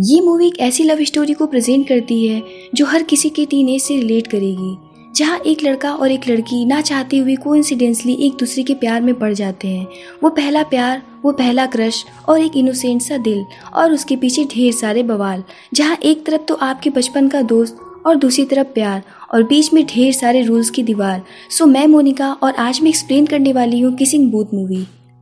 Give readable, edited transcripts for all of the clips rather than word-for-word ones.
ये मूवी एक ऐसी लव स्टोरी को प्रेजेंट करती है जो हर किसी के टीनेज से रिलेट करेगी, जहाँ एक लड़का और एक लड़की ना चाहते हुए कोइंसिडेंटली एक दूसरे के प्यार में पड़ जाते हैं। वो पहला प्यार, वो पहला क्रश और एक इनोसेंट सा दिल और उसके पीछे ढेर सारे बवाल, जहाँ एक तरफ तो आपके बचपन का दोस्त और दूसरी तरफ प्यार और बीच में ढेर सारे रूल्स की दीवार। सो मैं मोनिका और आज मैं एक्सप्लेन करने वाली हूँ किसिंग बूथ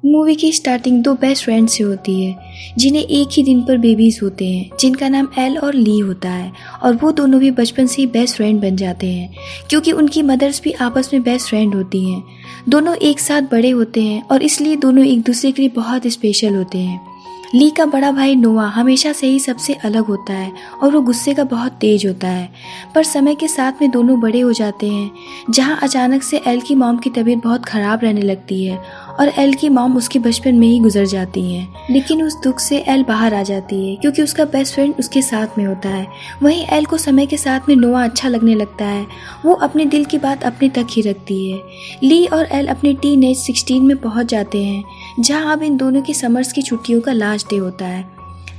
मूवी की स्टार्टिंग दो बेस्ट फ्रेंड्स से होती है जिन्हें एक ही दिन पर बेबीज होते हैं, जिनका नाम एल और ली होता है। और वो दोनों भी बचपन से ही बेस्ट फ्रेंड बन जाते हैं क्योंकि उनकी मदर्स भी आपस में बेस्ट फ्रेंड होती हैं। दोनों एक साथ बड़े होते हैं और इसलिए दोनों एक दूसरे के लिए बहुत स्पेशल होते हैं। ली का बड़ा भाई नोआ हमेशा से ही सबसे अलग होता है और वो गुस्से का बहुत तेज होता है, पर समय के साथ में दोनों बड़े हो जाते हैं, जहाँ अचानक से एल की मॉम की तबीयत बहुत ख़राब रहने लगती है और एल की मॉम उसके बचपन में ही गुजर जाती हैं। लेकिन उस दुख से एल बाहर आ जाती है क्योंकि उसका बेस्ट फ्रेंड उसके साथ में होता है। वहीं एल को समय के साथ में नोआ अच्छा लगने लगता है। वो अपने दिल की बात अपने तक ही रखती है। ली और एल अपने टीनेज 16 में पहुंच जाते हैं, जहां अब इन दोनों की समर्स की छुट्टियों का लास्ट डे होता है।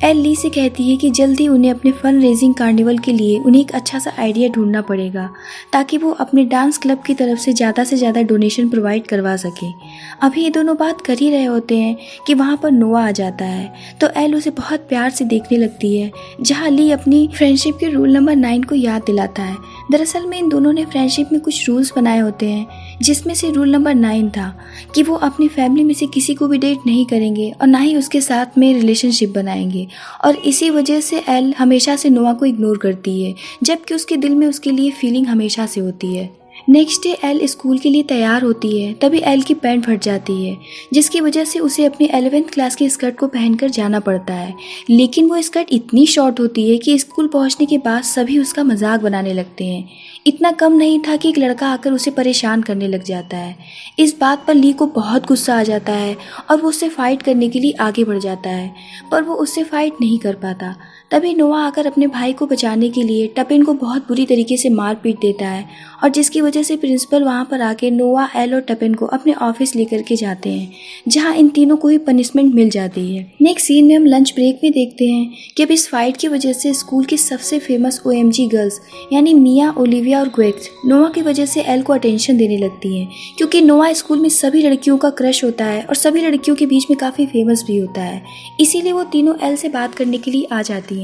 एल ली से कहती है कि जल्दी उन्हें अपने फन रेजिंग कार्निवल के लिए उन्हें एक अच्छा सा आइडिया ढूंढना पड़ेगा ताकि वो अपने डांस क्लब की तरफ से ज़्यादा डोनेशन प्रोवाइड करवा सके। अभी ये दोनों बात कर ही रहे होते हैं कि वहाँ पर नोआ आ जाता है, तो एल उसे बहुत प्यार से देखने लगती है, जहाँ ली अपनी फ्रेंडशिप के रूल नंबर 9 को याद दिलाता है। दरअसल में इन दोनों ने फ्रेंडशिप में कुछ रूल्स बनाए होते हैं, जिसमें से रूल नंबर 9 था कि वो अपनी फैमिली में से किसी को भी डेट नहीं करेंगे और ना ही उसके साथ में रिलेशनशिप बनाएंगे। और इसी वजह से एल हमेशा से नोआ को इग्नोर करती है, जबकि उसके दिल में उसके लिए फीलिंग हमेशा से होती है। नेक्स्ट डे एल स्कूल के लिए तैयार होती है, तभी एल की पैंट फट जाती है, जिसकी वजह से उसे अपनी 11th क्लास की स्कर्ट को पहनकर जाना पड़ता है। लेकिन वो स्कर्ट इतनी शॉर्ट होती है कि स्कूल पहुंचने के बाद सभी उसका मजाक बनाने लगते हैं। इतना कम नहीं था कि एक लड़का आकर उसे परेशान करने लग जाता है। इस बात पर ली को बहुत गुस्सा आ जाता है और वो उससे फाइट करने के लिए आगे बढ़ जाता है, पर वो उससे फाइट नहीं कर पाता। तभी नोआ आकर अपने भाई को बचाने के लिए टपिन को बहुत बुरी तरीके से मार पीट देता है और जिसकी वजह से प्रिंसिपल वहां पर आके नोआ, एल और टपिन को अपने ऑफिस लेकर के जाते हैं, जहां इन तीनों को ही पनिशमेंट मिल जाती है। नेक्स्ट सीन में हम लंच ब्रेक में देखते हैं कि अब इस फाइट की वजह से स्कूल की सबसे फेमस OMG गर्ल्स यानी मिया, ओलिविया और ग्वेक्स नोआ की वजह से एल को अटेंशन देने लगती हैं, क्योंकि नोआ स्कूल में सभी लड़कियों का क्रश होता है और सभी लड़कियों के बीच में काफ़ी फेमस भी होता है। इसीलिए वो तीनों एल से बात करने के लिए आ जाती हैं।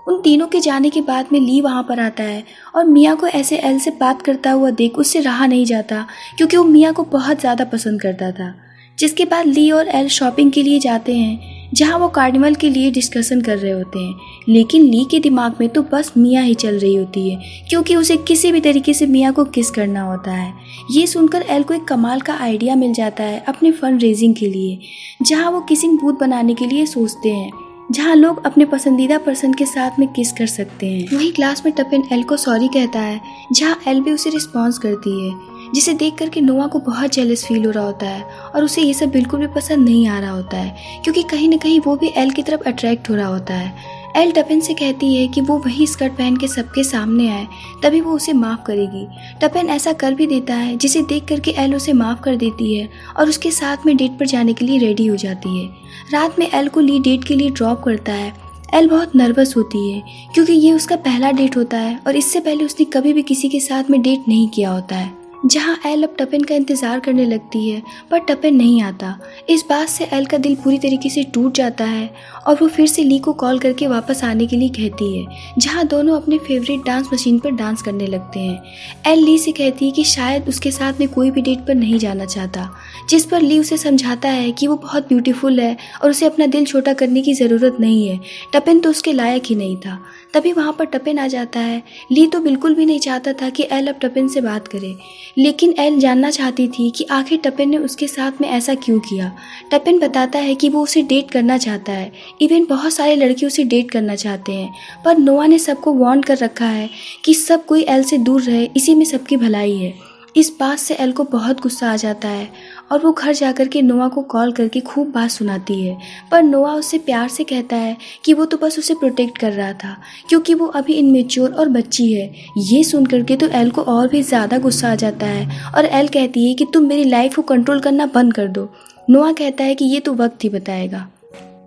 उन तीनों के जाने के बाद में ली वहाँ पर आता है और मिया को ऐसे एल से बात करता हुआ देख उससे रहा नहीं जाता, क्योंकि वो मिया को बहुत ज़्यादा पसंद करता था। जिसके बाद ली और एल शॉपिंग के लिए जाते हैं, जहाँ वो कार्निवल के लिए डिस्कशन कर रहे होते हैं। लेकिन ली के दिमाग में तो बस मिया ही चल रही होती है, क्योंकि उसे किसी भी तरीके से मिया को किस करना होता है। ये सुनकर एल को एक कमाल का आइडिया मिल जाता है अपने फंड रेजिंग के लिए, जहाँ वो किसिंग बूथ बनाने के लिए सोचते हैं, जहाँ लोग अपने पसंदीदा पर्सन के साथ में किस कर सकते हैं। वहीं क्लास में टपिन एल को सॉरी कहता है, जहाँ एल भी उसे रिस्पॉन्स करती है, जिसे देख करके नोआ को बहुत जेलस फील हो रहा होता है और उसे ये सब बिल्कुल भी पसंद नहीं आ रहा होता है, क्योंकि कहीं ना कहीं वो भी एल की तरफ अट्रैक्ट हो रहा होता है। एल टपिन से कहती है कि वो वही स्कर्ट पहन के सबके सामने आए, तभी वो उसे माफ़ करेगी। टपिन ऐसा कर भी देता है, जिसे देख करके एल उसे माफ़ कर देती है और उसके साथ में डेट पर जाने के लिए रेडी हो जाती है। रात में एल को ली डेट के लिए ड्रॉप करता है। एल बहुत नर्वस होती है क्योंकि ये उसका पहला डेट होता है और इससे पहले उसने कभी भी किसी के साथ में डेट नहीं किया होता है। जहाँ एल अब टपिन का इंतज़ार करने लगती है, पर टपिन नहीं आता। इस बात से एल का दिल पूरी तरीके से टूट जाता है और वो फिर से ली को कॉल करके वापस आने के लिए कहती है, जहाँ दोनों अपने फेवरेट डांस मशीन पर डांस करने लगते हैं। एल ली से कहती है कि शायद उसके साथ में कोई भी डेट पर नहीं जाना चाहता, जिस पर ली उसे समझाता है कि वो बहुत ब्यूटीफुल है और उसे अपना दिल छोटा करने की ज़रूरत नहीं है, टपिन तो उसके लायक ही नहीं था। तभी वहाँ पर टपिन आ जाता है। ली तो बिल्कुल भी नहीं चाहता था कि एल अब टपिन से बात करे, लेकिन एल जानना चाहती थी कि आखिर टपिन ने उसके साथ में ऐसा क्यों किया। टपिन बताता है कि वो उसे डेट करना चाहता है, इवन बहुत सारे लड़के उसे डेट करना चाहते हैं, पर नोआ ने सबको वार्न कर रखा है कि सब कोई एल से दूर रहे, इसी में सबकी भलाई है। इस बात से एल को बहुत गुस्सा आ जाता है और वो घर जाकर के नोआ को कॉल करके खूब बात सुनाती है, पर नोआ उससे प्यार से कहता है कि वो तो बस उसे प्रोटेक्ट कर रहा था, क्योंकि वो अभी इनमेच्योर और बच्ची है। ये सुन करके तो एल को और भी ज़्यादा गुस्सा आ जाता है और एल कहती है कि तुम मेरी लाइफ को कंट्रोल करना बंद कर दो। नोआ कहता है कि ये तो वक्त ही बताएगा।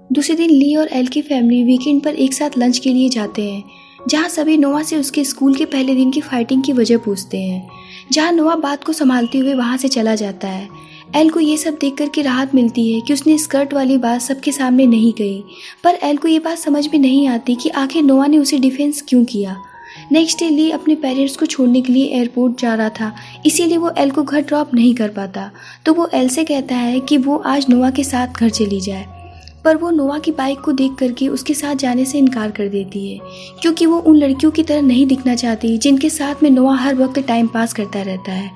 दूसरे दिन ली और एल की फैमिली वीकेंड पर एक साथ लंच के लिए जाते हैं, जहां सभी नोआ से उसके स्कूल के पहले दिन की फाइटिंग की वजह पूछते हैं। जहां नोआ बात को संभालते हुए वहां से चला जाता है। एल को ये सब देख कर के राहत मिलती है कि उसने स्कर्ट वाली बात सबके सामने नहीं कही, पर एल को ये बात समझ में नहीं आती कि आखिर नोआ ने उसे डिफेंस क्यों किया। नेक्स्ट डे ली अपने पेरेंट्स को छोड़ने के लिए एयरपोर्ट जा रहा था, इसीलिए वो एल को घर ड्रॉप नहीं कर पाता। तो वो एल से कहता है कि वो आज नोआ के साथ घर चली जाए, पर वो नोआ की बाइक को देख करके उसके साथ जाने से इनकार कर देती है, क्योंकि वो उन लड़कियों की तरह नहीं दिखना चाहती जिनके साथ में नोआ हर वक्त टाइम पास करता रहता है।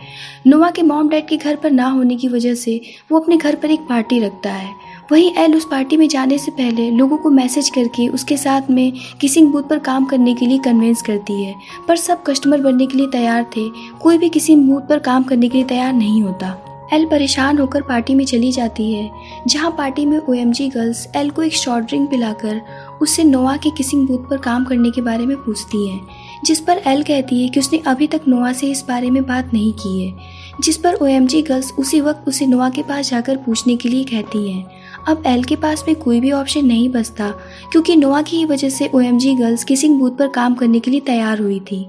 नोआ के मॉम डैड के घर पर ना होने की वजह से वो अपने घर पर एक पार्टी रखता है। वहीं एल उस पार्टी में जाने से पहले लोगों को मैसेज करके उसके साथ में किसिंग बूथ पर काम करने के लिए कन्विंस करती है, पर सब कस्टमर बनने के लिए तैयार थे, कोई भी किसिंग बूथ पर काम करने के लिए तैयार नहीं होता। एल परेशान होकर पार्टी में चली जाती है, जहां पार्टी में OMG गर्ल्स एल को एक शॉर्ट ड्रिंक पिलाकर उससे नोआ के किसिंग बूथ पर काम करने के बारे में पूछती हैं, जिस पर एल कहती है कि उसने अभी तक नोआ से इस बारे में बात नहीं की है, जिस पर OMG गर्ल्स उसी वक्त उसे नोआ के पास जाकर पूछने के लिए कहती हैं। अब एल के पास में कोई भी ऑप्शन नहीं बचता, क्योंकि नोआ की वजह से OMG गर्ल्स किसिंग बूथ पर काम करने के लिए तैयार हुई थी।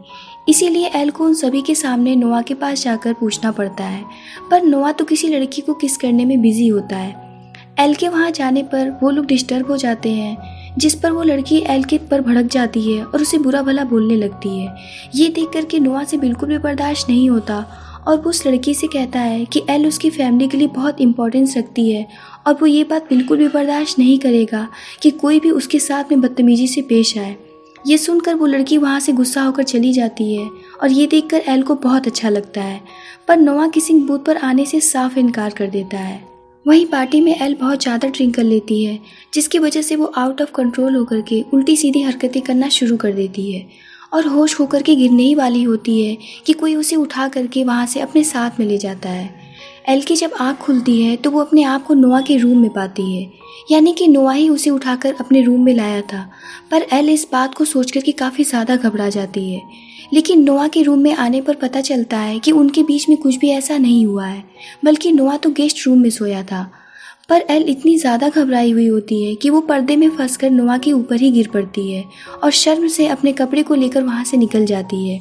इसीलिए एल को उन सभी के सामने नोआ के पास जाकर पूछना पड़ता है, पर नोआ तो किसी लड़की को किस करने में बिजी होता है। एल के वहाँ जाने पर वो लोग डिस्टर्ब हो जाते हैं, जिस पर वो लड़की एल के पर भड़क जाती है और उसे बुरा भला बोलने लगती है। ये देख कर के नोआ से बिल्कुल भी बर्दाश्त नहीं होता और वो उस लड़की से कहता है कि एल उसकी फैमिली के लिए बहुत इंपॉर्टेंस रखती है और वो ये बात बिल्कुल भी बर्दाश्त नहीं करेगा कि कोई भी उसके साथ में बदतमीजी से पेश आए। ये सुनकर वो लड़की वहाँ से गुस्सा होकर चली जाती है और ये देखकर एल को बहुत अच्छा लगता है, पर नोआ किसिंग बूथ पर आने से साफ इनकार कर देता है। वहीं पार्टी में एल बहुत ज़्यादा ड्रिंक कर लेती है, जिसकी वजह से वो आउट ऑफ कंट्रोल होकर के उल्टी सीधी हरकतें करना शुरू कर देती है और होश होकर के गिरने ही वाली होती है कि कोई उसे उठा करके वहाँ से अपने साथ में ले जाता है। एल की जब आँख खुलती है तो वो अपने आप को नोआ के रूम में पाती है, यानी कि नोआ ही उसे उठाकर अपने रूम में लाया था। पर एल इस बात को सोचकर कि काफ़ी ज़्यादा घबरा जाती है, लेकिन नोआ के रूम में आने पर पता चलता है कि उनके बीच में कुछ भी ऐसा नहीं हुआ है, बल्कि नोआ तो गेस्ट रूम में सोया था। पर एल इतनी ज़्यादा घबराई हुई होती है कि वो पर्दे में फंसकर नोआ के ऊपर ही गिर पड़ती है और शर्म से अपने कपड़े को लेकर वहाँ से निकल जाती है।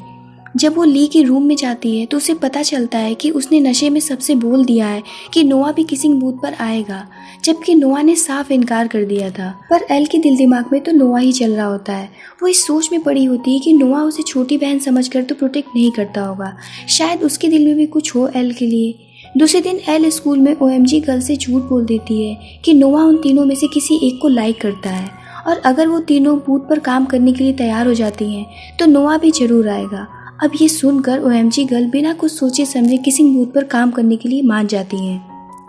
जब वो ली के रूम में जाती है तो उसे पता चलता है कि उसने नशे में सबसे बोल दिया है कि नोआ भी किसिंग बूथ पर आएगा, जबकि नोआ ने साफ इनकार कर दिया था। पर एल के दिल दिमाग में तो नोआ ही चल रहा होता है। वो इस सोच में पड़ी होती है कि नोआ उसे छोटी बहन समझकर तो प्रोटेक्ट नहीं करता होगा, शायद उसके दिल में भी कुछ हो एल के लिए। दूसरे दिन एल स्कूल में OMG गर्ल से झूठ बोल देती है कि नोआ उन तीनों में से किसी एक को लाइक करता है और अगर वो तीनों बूथ पर काम करने के लिए तैयार हो जाती हैं तो नोआ भी जरूर आएगा। अब ये सुनकर OMG गर्ल बिना कुछ सोचे समझे किसिंग बूथ पर काम करने के लिए मान जाती हैं।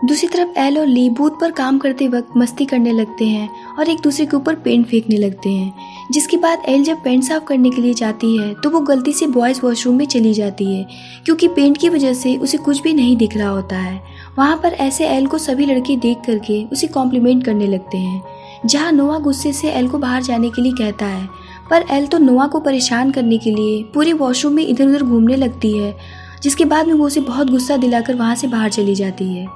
दूसरी तरफ एल और ली बूथ पर काम करते वक्त मस्ती करने लगते हैं और एक दूसरे के ऊपर पेंट फेंकने लगते हैं, जिसके बाद एल जब पेंट साफ करने के लिए जाती है तो वो गलती से बॉयज़ वॉशरूम में चली जाती है, क्योंकि पेंट की वजह से उसे कुछ भी नहीं दिख रहा होता है। वहाँ पर ऐसे एल को सभी लड़के देख करके उसे कॉम्प्लीमेंट करने लगते हैं, जहाँ नोआ गुस्से से एल को बाहर जाने के लिए कहता है, पर एल तो नोआ को परेशान करने के लिए पूरे वॉशरूम में इधर उधर घूमने लगती है, जिसके बाद में वो उसे बहुत गुस्सा दिलाकर वहाँ से बाहर चली जाती है।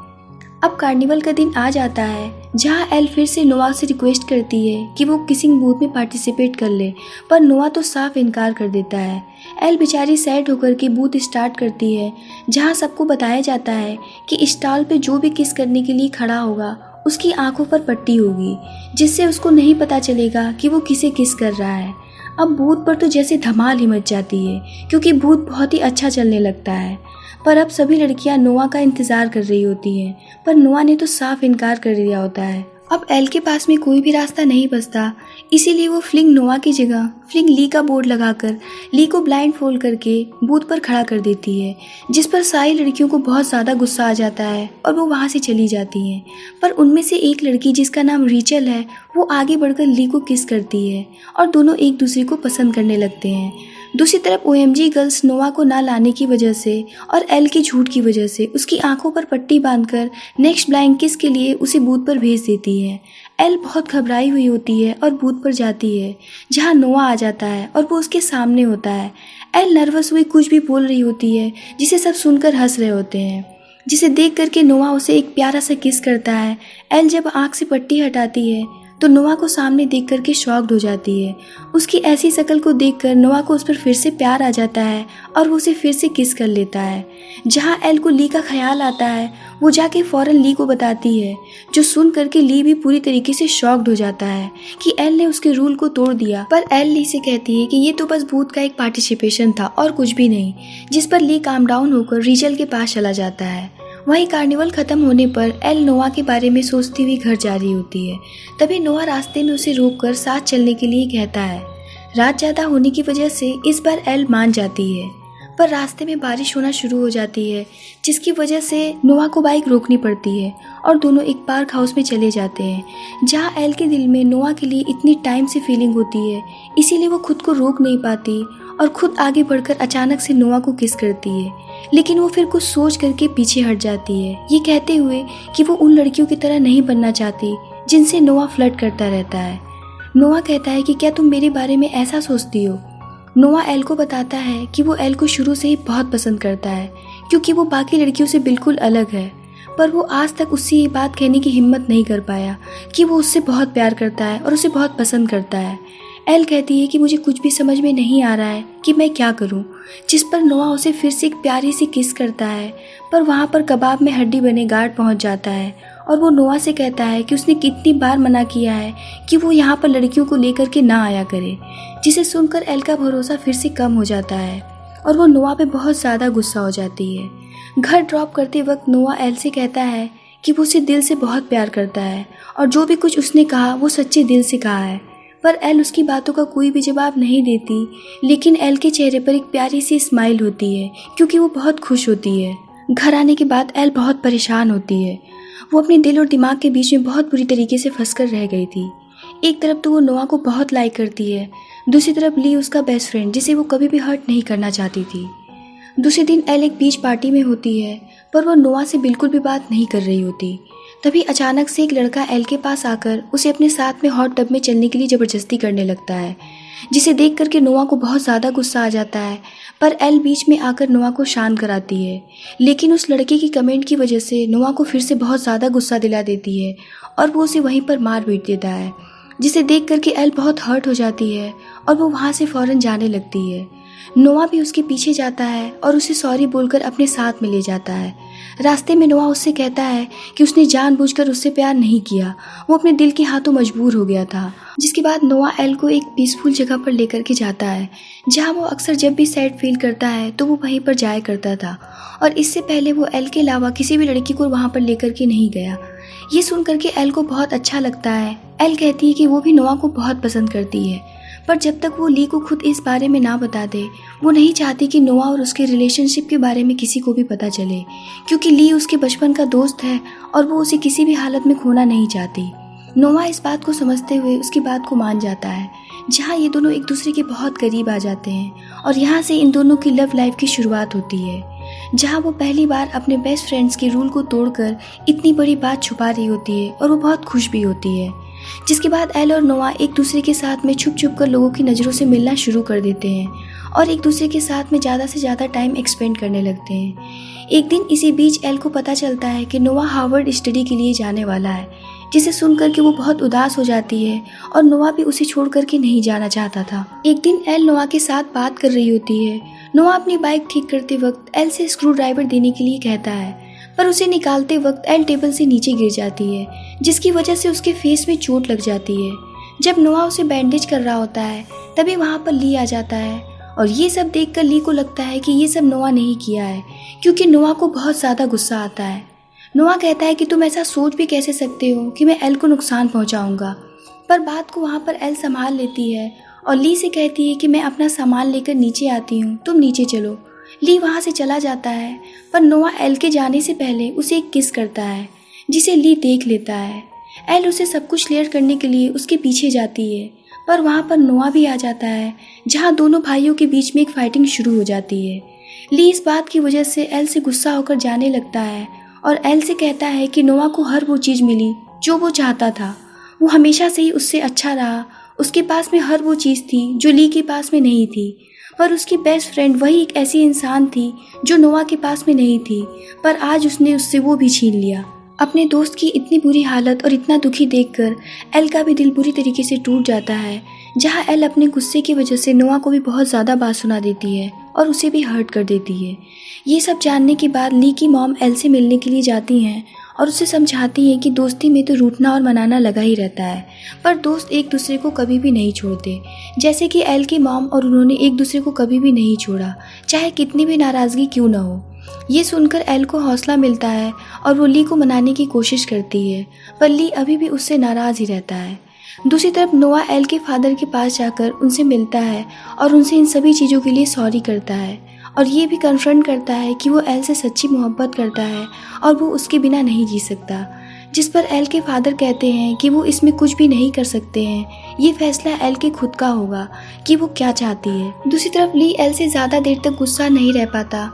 अब कार्निवल का दिन आ जाता है, जहाँ एल फिर से नोआ से रिक्वेस्ट करती है कि वो किसिंग बूथ में पार्टिसिपेट कर ले, पर नोआ तो साफ इनकार कर देता है। एल बेचारी सैड होकर के बूथ स्टार्ट करती है, जहाँ सबको बताया जाता है कि स्टॉल पे जो भी किस करने के लिए खड़ा होगा उसकी आंखों पर पट्टी होगी, जिससे उसको नहीं पता चलेगा कि वो किसे किस कर रहा है। अब बूथ पर तो जैसे धमाल ही मच जाती है, क्योंकि बूथ बहुत ही अच्छा चलने लगता है। पर अब सभी लड़कियां नोआ का इंतज़ार कर रही होती हैं, पर नोआ ने तो साफ इनकार कर दिया होता है। अब एल के पास में कोई भी रास्ता नहीं बचता, इसीलिए वो फ्लिंग नोआ की जगह फ्लिंग ली का बोर्ड लगाकर ली को ब्लाइंड फोल्ड करके बूथ पर खड़ा कर देती है, जिस पर सारी लड़कियों को बहुत ज़्यादा गुस्सा आ जाता है और वो वहाँ से चली जाती हैं। पर उनमें से एक लड़की जिसका नाम रीचल है, वो आगे बढ़कर ली को किस करती है और दोनों एक दूसरे को पसंद करने लगते हैं। दूसरी तरफ OMG गर्ल्स नोआ को ना लाने की वजह से और एल की झूठ की वजह से उसकी आंखों पर पट्टी बांधकर नेक्स्ट ब्लाइंड किस के लिए उसे बूथ पर भेज देती है। एल बहुत घबराई हुई होती है और बूथ पर जाती है, जहां नोआ आ जाता है और वो उसके सामने होता है। एल नर्वस हुई कुछ भी बोल रही होती है, जिसे सब सुनकर हंस रहे होते हैं, जिसे देख करके नोआ उसे एक प्यारा सा किस करता है। एल जब आँख से पट्टी हटाती है तो नोआ को सामने देख करके शॉक्ड हो जाती है। उसकी ऐसी शक्ल को देखकर नोआ को उस पर फिर से प्यार आ जाता है और वो उसे फिर से किस कर लेता है। जहाँ एल को ली का ख्याल आता है, वो जाके फ़ौरन ली को बताती है, जो सुन करके ली भी पूरी तरीके से शॉक्ड हो जाता है कि एल ने उसके रूल को तोड़ दिया। पर एल ली से कहती है कि ये तो बस भूत का एक पार्टिसिपेशन था और कुछ भी नहीं, जिस पर ली काम डाउन होकर रीचल के पास चला जाता है। वहीं कार्निवल खत्म होने पर एल नोआ के बारे में सोचती हुई घर जा रही होती है। तभी नोआ रास्ते में उसे रोककर साथ चलने के लिए कहता है। रात ज़्यादा होने की वजह से इस बार एल मान जाती है, पर रास्ते में बारिश होना शुरू हो जाती है, जिसकी वजह से नोआ को बाइक रोकनी पड़ती है और दोनों एक पार्क हाउस में चले जाते हैं, जहाँ एल के दिल में नोआ के लिए इतनी टाइम से फीलिंग होती है, इसीलिए वो खुद को रोक नहीं पाती और खुद आगे बढ़कर अचानक से नोआ को किस करती है। लेकिन वो फिर कुछ सोच करके पीछे हट जाती है, ये कहते हुए कि वो उन लड़कियों की तरह नहीं बनना चाहती जिनसे नोआ फ्लर्ट करता रहता है। नोआ कहता है कि क्या तुम मेरे बारे में ऐसा सोचती हो। नोआ एल को बताता है कि वो एल को शुरू से ही बहुत पसंद करता है, क्योंकि वो बाकी लड़कियों से बिल्कुल अलग है, पर वो आज तक उससे ये बात कहने की हिम्मत नहीं कर पाया कि वो उससे बहुत प्यार करता है और उसे बहुत पसंद करता है। एल कहती है कि मुझे कुछ भी समझ में नहीं आ रहा है कि मैं क्या करूं, जिस पर नोआ उसे फिर से एक प्यारी सी किस करता है, पर वहाँ पर कबाब में हड्डी बने गार्ड पहुँच जाता है और वो नोआ से कहता है कि उसने कितनी बार मना किया है कि वो यहाँ पर लड़कियों को लेकर के ना आया करे, जिसे सुनकर एल का भरोसा फिर से कम हो जाता है और वो नोआ पे बहुत ज़्यादा गुस्सा हो जाती है। घर ड्रॉप करते वक्त नोआ एल से कहता है कि वो उसे दिल से बहुत प्यार करता है और जो भी कुछ उसने कहा वो सच्चे दिल से कहा है, पर एल उसकी बातों का कोई भी जवाब नहीं देती। लेकिन एल के चेहरे पर एक प्यारी सी स्माइल होती है, क्योंकि वो बहुत खुश होती है। घर आने के बाद एल बहुत परेशान होती है। वो अपने दिल और दिमाग के बीच में बहुत बुरी तरीके से फंस कर रह गई थी। एक तरफ तो वो नोआ को बहुत लाइक करती है, दूसरी तरफ ली उसका बेस्ट फ्रेंड, जिसे वो कभी भी हर्ट नहीं करना चाहती थी। दूसरे दिन एल एक बीच पार्टी में होती है, पर वो नोआ से बिल्कुल भी बात नहीं कर रही होती। तभी अचानक से एक लड़का एल के पास आकर उसे अपने साथ में हॉट टब में चलने के लिए ज़बरदस्ती करने लगता है, जिसे देख करके नोआ को बहुत ज़्यादा गुस्सा आ जाता है। पर एल बीच में आकर नोआ को शांत कराती है, लेकिन उस लड़के की कमेंट की वजह से नोआ को फिर से बहुत ज़्यादा गुस्सा दिला देती है और वो उसे वहीं पर मार पीट देता है, जिसे देख करके एल बहुत हर्ट हो जाती है और वो वहाँ से फ़ौरन जाने लगती है। नोआ भी उसके पीछे जाता है और उसे सॉरी बोलकर अपने साथ में ले जाता है। रास्ते में नोआ उससे कहता है कि उसने जानबूझकर उससे प्यार नहीं किया, वो अपने दिल के हाथों मजबूर हो गया था। जिसके बाद नोआ एल को एक पीसफुल जगह पर लेकर के जाता है, जहाँ वो अक्सर जब भी सैड फील करता है तो वो वहीं पर जाया करता था, और इससे पहले वो एल के अलावा किसी भी लड़की को वहाँ पर लेकर के नहीं गया। ये सुन करके एल को बहुत अच्छा लगता है। एल कहती है कि वो भी नोआ को बहुत पसंद करती है, पर जब तक वो ली को खुद इस बारे में ना बता दे, वो नहीं चाहती कि नोआ और उसके रिलेशनशिप के बारे में किसी को भी पता चले, क्योंकि ली उसके बचपन का दोस्त है और वो उसे किसी भी हालत में खोना नहीं चाहती। नोआ इस बात को समझते हुए उसकी बात को मान जाता है, जहाँ ये दोनों एक दूसरे के बहुत करीब आ जाते हैं और यहाँ से इन दोनों की लव लाइफ की शुरुआत होती है, जहाँ वो पहली बार अपने बेस्ट फ्रेंड्स के रूल को तोड़कर इतनी बड़ी बात छुपा रही होती है और वो बहुत खुश भी होती है। जिसके बाद एल और नोआ एक दूसरे के साथ में छुप छुप कर लोगों की नज़रों से मिलना शुरू कर देते हैं और एक दूसरे के साथ में ज़्यादा से ज़्यादा टाइम एक्सपेंड करने लगते हैं। एक दिन इसी बीच एल को पता चलता है कि नोआ हार्वर्ड स्टडी के लिए जाने वाला है, जिसे सुनकर के वो बहुत उदास हो जाती है और नोआ भी उसे छोड़ करके नहीं जाना चाहता था। एक दिन एल नोआ के साथ बात कर रही होती है। नोआ अपनी बाइक ठीक करते वक्त एल से स्क्रू ड्राइवर देने के लिए कहता है, पर उसे निकालते वक्त एल टेबल से नीचे गिर जाती है, जिसकी वजह से उसके फेस में चोट लग जाती है। जब नोआ उसे बैंडेज कर रहा होता है तभी वहाँ पर ली आ जाता है और ये सब देखकर ली को लगता है कि ये सब नोआ ने ही किया है, क्योंकि नोआ को बहुत ज़्यादा गुस्सा आता है। नोआ कहता है कि तुम ऐसा सोच भी कैसे सकते हो कि मैं एल को नुकसान पहुँचाऊँगा, पर बात को वहाँ पर एल संभाल लेती है और ली से कहती है कि मैं अपना सामान लेकर नीचे आती हूँ, तुम नीचे चलो। ली वहाँ से चला जाता है, पर नोआ एल के जाने से पहले उसे एक किस करता है, जिसे ली देख लेता है। एल उसे सब कुछ शेयर करने के लिए उसके पीछे जाती है, पर वहाँ पर नोआ भी आ जाता है, जहाँ दोनों भाइयों के बीच में एक फाइटिंग शुरू हो जाती है। ली इस बात की वजह से एल से गुस्सा होकर जाने लगता है और एल से कहता है कि नोआ को हर वो चीज़ मिली जो वो चाहता था। वो हमेशा से ही उससे अच्छा रहा, उसके पास में हर वो चीज़ थी जो ली के पास में नहीं थी, पर उसकी बेस्ट फ्रेंड वही एक ऐसी इंसान थी जो नोआ के पास में नहीं थी, पर आज उसने उससे वो भी छीन लिया। अपने दोस्त की इतनी बुरी हालत और इतना दुखी देखकर एल का भी दिल बुरी तरीके से टूट जाता है, जहां एल अपने गुस्से की वजह से नोआ को भी बहुत ज़्यादा बात सुना देती है और उसे भी हर्ट कर देती है। ये सब जानने के बाद ली की मॉम एल से मिलने के लिए जाती हैं और उसे समझाती हैं कि दोस्ती में तो रूठना और मनाना लगा ही रहता है, पर दोस्त एक दूसरे को कभी भी नहीं छोड़ते, जैसे कि एल की मॉम और उन्होंने एक दूसरे को कभी भी नहीं छोड़ा, चाहे कितनी भी नाराज़गी क्यों ना हो। ये सुनकर एल को हौसला मिलता है और वो ली को मनाने की कोशिश करती है, पर ली अभी भी उससे नाराज़ ही रहता है। दूसरी तरफ नोआ एल के फादर के पास जाकर उनसे मिलता है और उनसे इन सभी चीज़ों के लिए सॉरी करता है और ये भी कन्फ्रंट करता है कि वो एल से सच्ची मोहब्बत करता है और वो उसके बिना नहीं जी सकता, जिस पर एल के फादर कहते हैं कि वो इसमें कुछ भी नहीं कर सकते हैं, ये फैसला एल के खुद का होगा कि वो क्या चाहती है। दूसरी तरफ ली एल से ज़्यादा देर तक गुस्सा नहीं रह पाता,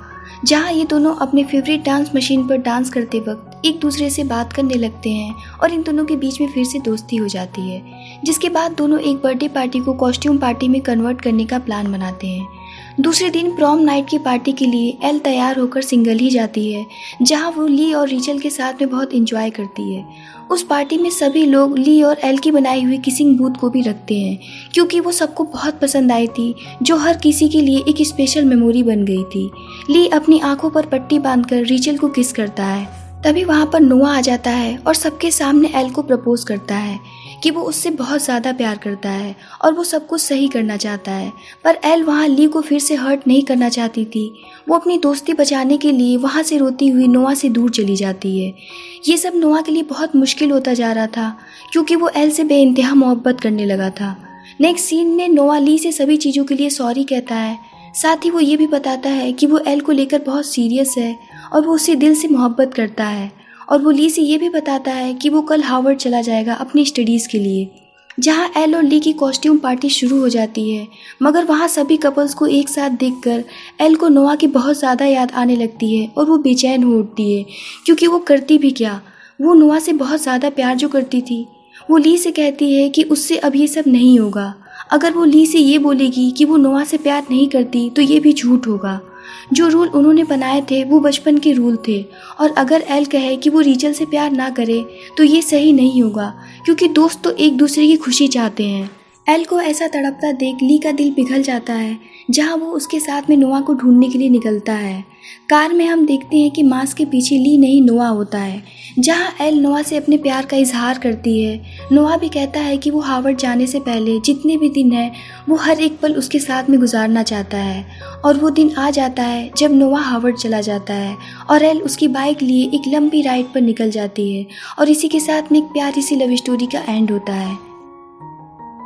जहाँ ये दोनों अपने फेवरेट डांस मशीन पर डांस करते वक्त एक दूसरे से बात करने लगते हैं और इन दोनों के बीच में फिर से दोस्ती हो जाती है, जिसके बाद दोनों एक बर्थडे पार्टी को कॉस्ट्यूम पार्टी में कन्वर्ट करने का प्लान बनाते हैं। दूसरे दिन प्रॉम नाइट की पार्टी के लिए एल तैयार होकर सिंगल ही जाती है, जहां वो ली और रीचल के साथ में बहुत एंजॉय करती है। उस पार्टी में सभी लोग ली और एल की बनाई हुई किसिंग बूथ को भी रखते हैं, क्योंकि वो सबको बहुत पसंद आई थी, जो हर किसी के लिए एक स्पेशल मेमोरी बन गई थी। ली अपनी आंखों पर पट्टी बांधकर रीचल को किस करता है, तभी वहाँ पर नोआ आ जाता है और सबके सामने एल को प्रपोज करता है कि वो उससे बहुत ज़्यादा प्यार करता है और वो सब कुछ सही करना चाहता है, पर एल वहाँ ली को फिर से हर्ट नहीं करना चाहती थी। वो अपनी दोस्ती बचाने के लिए वहाँ से रोती हुई नोआ से दूर चली जाती है। ये सब नोआ के लिए बहुत मुश्किल होता जा रहा था, क्योंकि वो एल से बेइंतहा मोहब्बत करने लगा था। नेक्स्ट सीन में नोआ ली से सभी चीज़ों के लिए सॉरी कहता है, साथ ही वो ये भी बताता है कि वो एल को लेकर बहुत सीरियस है और वो उससे दिल से मोहब्बत करता है, और वो ली से ये भी बताता है कि वो कल हार्वर्ड चला जाएगा अपनी स्टडीज़ के लिए, जहाँ एल और ली की कॉस्ट्यूम पार्टी शुरू हो जाती है। मगर वहाँ सभी कपल्स को एक साथ देखकर एल को नोआ की बहुत ज़्यादा याद आने लगती है और वो बेचैन हो उठती है, क्योंकि वो करती भी क्या, वो नोआ से बहुत ज़्यादा प्यार जो करती थी। वो ली से कहती है कि उससे अब ये सब नहीं होगा। अगर वो ली से ये बोलेगी कि वो नोआ से प्यार नहीं करती तो ये भी झूठ होगा। जो रूल उन्होंने बनाए थे वो बचपन के रूल थे, और अगर एल कहे कि वो रीचल से प्यार ना करे तो ये सही नहीं होगा, क्योंकि दोस्त तो एक दूसरे की खुशी चाहते हैं। एल को ऐसा तड़पता देख ली का दिल पिघल जाता है, जहां वो उसके साथ में नोआ को ढूंढने के लिए निकलता है। कार में हम देखते हैं कि मास्क के पीछे ली नहीं नोआ होता है, जहां एल नोआ से अपने प्यार का इजहार करती है। नोआ भी कहता है कि वो हार्वर्ड जाने से पहले जितने भी दिन हैं वो हर एक पल उसके साथ में गुजारना चाहता है, और वो दिन आ जाता है जब नोआ हार्वर्ड चला जाता है और एल उसकी बाइक लिए एक लंबी राइड पर निकल जाती है, और इसी के साथ में एक प्यारी सी लव स्टोरी का एंड होता है।